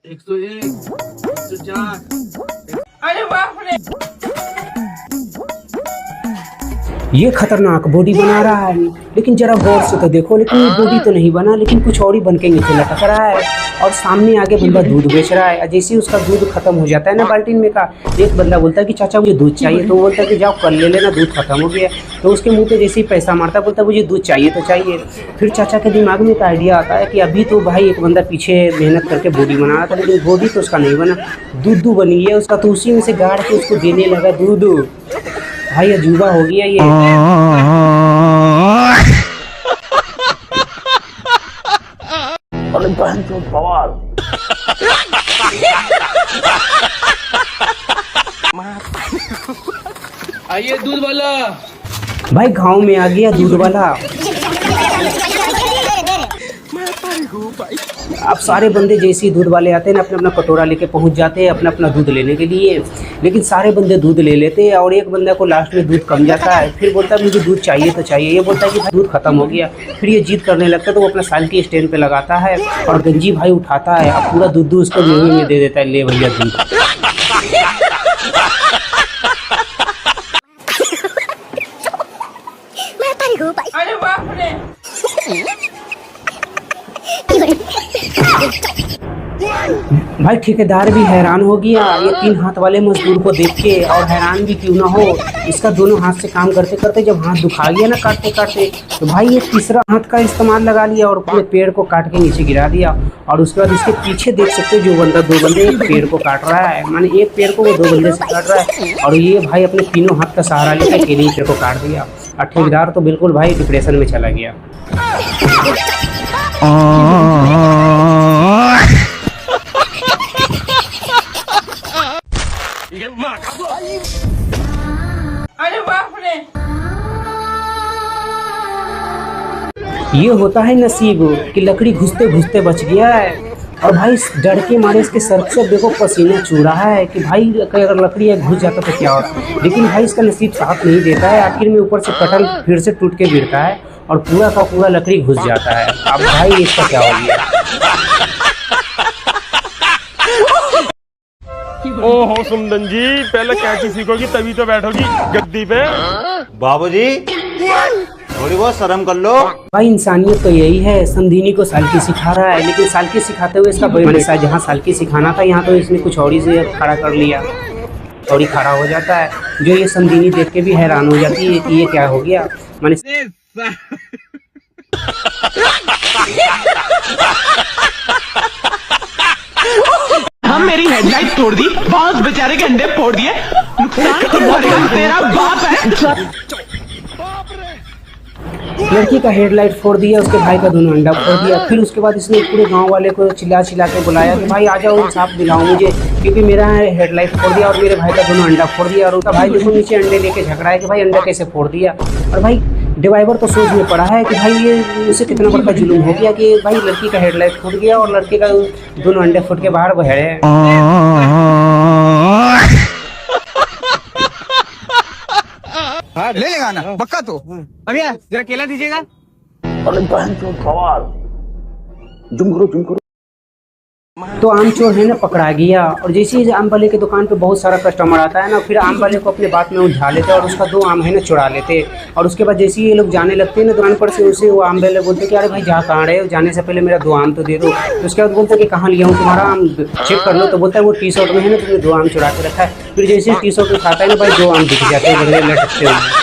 101, 104। अरे बाप रे, आइए दूध वाला। भाई गांव में आ गया दूध वाला। अब सारे बंदे जैसे ही दूध वाले आते हैं ना, अपना अपना कटोरा लेके पहुंच जाते हैं अपना अपना दूध लेने के लिए। लेकिन सारे बंदे दूध ले लेते हैं और एक बंदा को लास्ट में दूध कम जाता है। फिर बोलता है मुझे दूध चाहिए तो चाहिए। ये बोलता है कि भाई दूध खत्म हो गया। फिर ये जिद करने लगता है, तो वो अपना साल की स्टैंड पे लगाता है और गंजी भाई उठाता है। अब पूरा दूध उसको मुँह में दे देता है, ले भैया दूध। अरे बाप रे, भाई ठेकेदार भी हैरान हो गया ये 3 हाथ वाले मजदूर को देख के, और हैरान भी क्यों ना हो, इसका दोनों हाथ से काम करते करते जब हाथ दुखा गया ना काटते काटते, तो भाई ये तीसरा हाथ का इस्तेमाल लगा लिया और पूरे पेड़ को काट के नीचे गिरा दिया। और उसके बाद इसके पीछे देख सकते हो जो बंदा 2 बंदे एक पेड़ को काट रहा है, माने एक पेड़ को वो 2 बंदे से काट रहा है, और ये भाई अपने तीनों हाथ का सहारा लेकर अकेले ही पेड़ को काट दिया। और ठेकेदार तो बिल्कुल भाई डिप्रेशन में चला गया। अरे बाप रे, ये होता है नसीब कि लकड़ी घुसते घुसते बच गया है। और भाई इस डर के मारे इसके सर से देखो पसीना चू रहा है कि भाई अगर लकड़ी घुस जाता तो क्या होता। लेकिन भाई इसका नसीब साथ नहीं देता है। आखिर में ऊपर से कटल फिर से टूट के गिरता है और पूरा का पूरा लकड़ी घुस जाता है। अब भाई इसका क्या हो गया। ओहो सुमदन जी, पहले कैची सीखोगी तभी तो बैठोगी गद्दी पे। बाबूजी थोड़ी बहुत शर्म कर लो। भाई इंसानियत तो यही है, संदीनी को सालकी सिखा रहा है, लेकिन सालकी सिखाते हुए इसका बड़ा जहाँ सालकी सिखाना था यहाँ तो इसने कुछ और ही से खड़ा कर लिया और ही खड़ा हो जाता है। जो ये संदीनी देख के भी हैरान हो जाती है कि ये क्या हो गया। माने हम मेरी हेडलाइट तोड़ दी, बहुत बेचारे के अंडे फोड़ दिए, नुकसान तो भरेगा तेरा बाप है। लड़की का हेडलाइट फोड़ दिया, उसके भाई का दोनों अंडा फोड़ दिया। फिर उसके बाद इसने पूरे गांव वाले को चिल्ला चिल्ला के बुलाया कि भाई आ जाओ इंसाफ दिलाओ मुझे, क्योंकि मेरा हेडलाइट फोड़ दिया और मेरे भाई का दोनों अंडा फोड़ दिया। और उसका भाई देखो नीचे अंडे लेके झगड़ा है कि भाई अंडा कैसे फोड़ दिया। और भाई ड्राइवर तो सोच में पड़ा है कि भाई ये इसे कितना बड़ा जुल्म हो गया कि भाई लड़की का हेडलाइट फूट गया और लड़के का दोनों अंडे फूट के बाहर बह रहे हैं। हाँ ले लेगा ना पक्का तो। भैया जरा केला दीजिएगा। तो आम चोर है ना पकड़ा गया। और जैसे ही आम वाले के दुकान पे बहुत सारा कस्टमर आता है ना, फिर आम वाले को अपने बात में उलझा लेते हैं और उसका 2 आम है ना चुरा लेते हैं। और उसके बाद जैसे ही ये लोग जाने लगते हैं ना दुकान पर से, उसे वो आम वाले बोलते हैं कि अरे भाई जा कहाँ रहे हो, जाने से पहले मेरा 2 आम तो दे दो। तो उसके बाद बोलते हैं कि कहाँ लिया हूँ तुम्हारा आम, चेक कर लो। तो बोलता है वो टी शर्ट में है ना, तुमने 2 आम चुरा के रखा है। फिर जैसे टी शर्ट उठाता है ना भाई 2 आम दिख जाते हैं लटकते हुए।